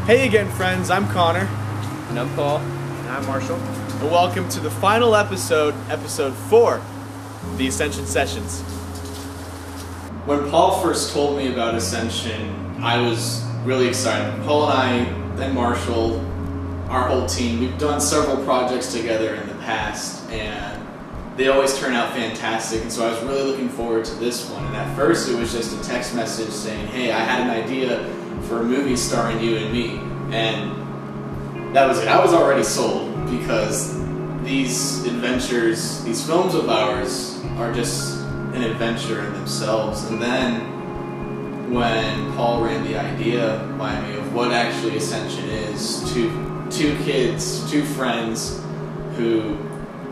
Hey again, friends, I'm Connor. And I'm Paul. And I'm Marshall. And welcome to the final episode, episode 4, the Ascension Sessions. When Paul first told me about Ascension, I was really excited. Paul and I, and Marshall, our whole team, we've done several projects together in the past, and they always turn out fantastic, and so I was really looking forward to this one. And at first it was just a text message saying, hey, I had an idea for a movie starring you and me, and that was it. I was already sold, because these adventures, these films of ours are just an adventure in themselves. And then when Paul ran the idea by me of what actually Ascension is, two kids, two friends who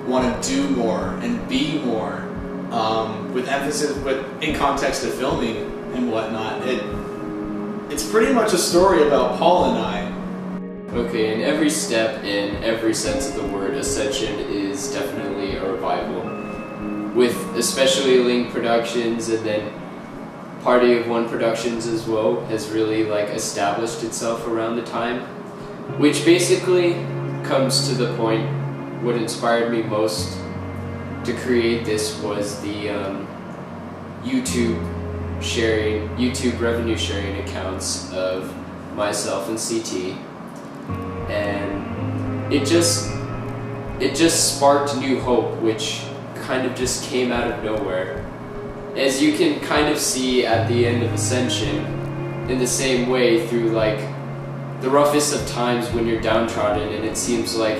want to do more and be more, with emphasis, in context of filming and whatnot. It's pretty much a story about Paul and I. Okay, in every step, in every sense of the word, Ascension is definitely a revival. With especially Link Productions and then Party of One Productions as well, has really established itself around the time. Which basically comes to the point, what inspired me most to create this was the YouTube revenue sharing accounts of myself and CT, and it just sparked new hope, which kind of just came out of nowhere. As you can kind of see at the end of Ascension, in the same way, through the roughest of times when you're downtrodden and it seems like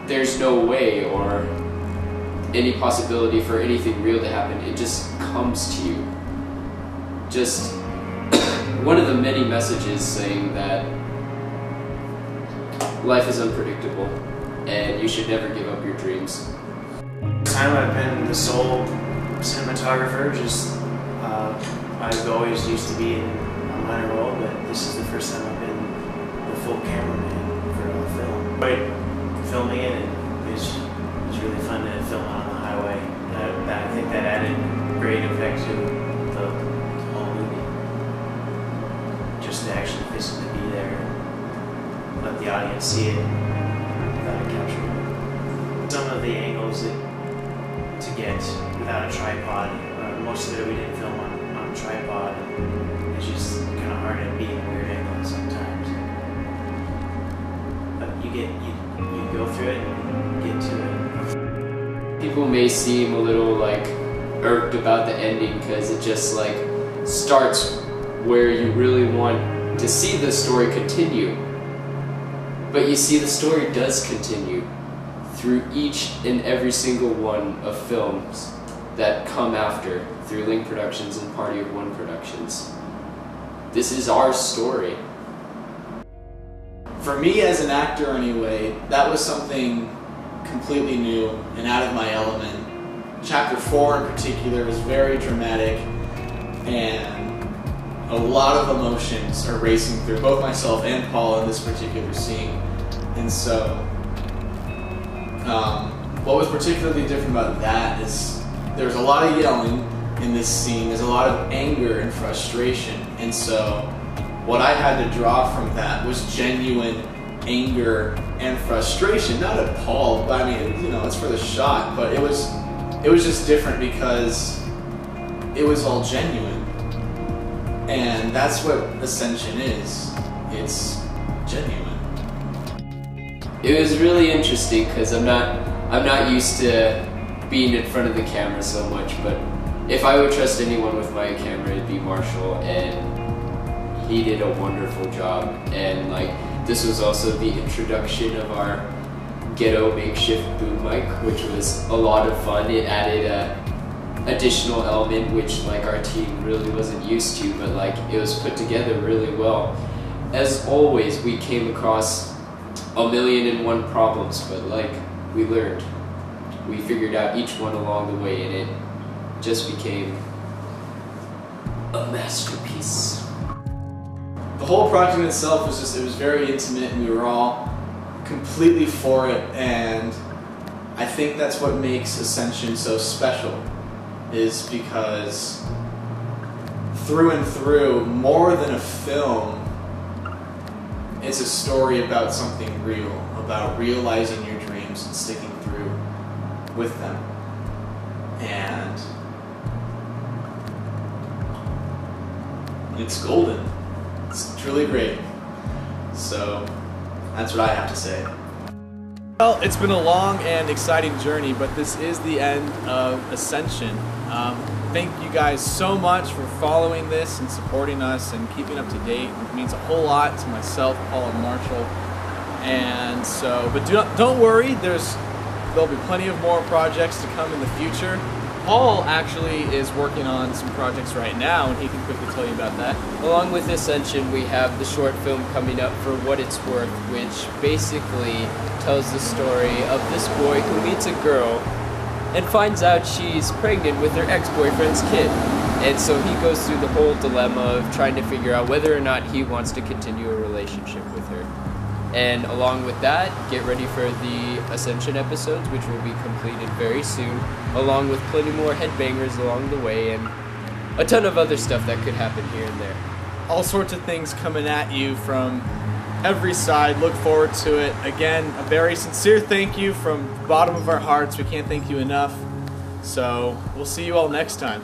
there's no way or any possibility for anything real to happen, it just comes to you. Just one of the many messages saying that life is unpredictable and you should never give up your dreams. Time I've been the sole cinematographer, I've always used to be in a minor role, but this is the first time I've been the full cameraman for a film. But filming it, it was really fun to film on the highway. I think that added great effect to the whole movie. Just to actually physically be there and let the audience see it without a capture. Some of the angles to get without a tripod, most of it we didn't film on a tripod. It's just kind of hard to be in weird angles sometimes. But you go through it and get to it. People may seem a little irked about the ending because it just starts where you really want to see the story continue. But you see, the story does continue through each and every single one of films that come after, through Link Productions and Party of One Productions. This is our story. For me as an actor anyway, that was something completely new and out of my element. Chapter 4 in particular was very dramatic, and a lot of emotions are racing through both myself and Paul in this particular scene. And so, what was particularly different about that is there's a lot of yelling in this scene, there's a lot of anger and frustration, and so what I had to draw from that was genuine anger and frustration, not at Paul, but I mean, it's for the shot, but it was just different because it was all genuine, and that's what Ascension is. It's genuine. It was really interesting because I'm not used to being in front of the camera so much, but if I would trust anyone with my camera, it'd be Marshall, and he did a wonderful job. And this was also the introduction of our ghetto makeshift boom mic, which was a lot of fun. It added a additional element which our team really wasn't used to, but it was put together really well. As always, we came across 1,000,001 problems, but we learned. We figured out each one along the way, and it just became a masterpiece. The whole project in itself was it was very intimate, and we were all completely for it, and I think that's what makes Ascension so special, is because through and through, more than a film, it's a story about something real, about realizing your dreams and sticking through with them. And it's golden. It's truly great. So that's what I have to say. Well, it's been a long and exciting journey, but this is the end of Ascension. Thank you guys so much for following this and supporting us and keeping up to date. It means a whole lot to myself, Paul, and Marshall. And so, but don't worry, there'll be plenty of more projects to come in the future. Paul actually is working on some projects right now, and he can quickly tell you about that. Along with Ascension, we have the short film coming up for What It's Worth, which basically tells the story of this boy who meets a girl and finds out she's pregnant with her ex-boyfriend's kid. And so he goes through the whole dilemma of trying to figure out whether or not he wants to continue a relationship with her. And along with that, get ready for the Ascension episodes, which will be completed very soon, along with plenty more headbangers along the way and a ton of other stuff that could happen here and there. All sorts of things coming at you from every side. Look forward to it. Again, a very sincere thank you from the bottom of our hearts. We can't thank you enough. So we'll see you all next time.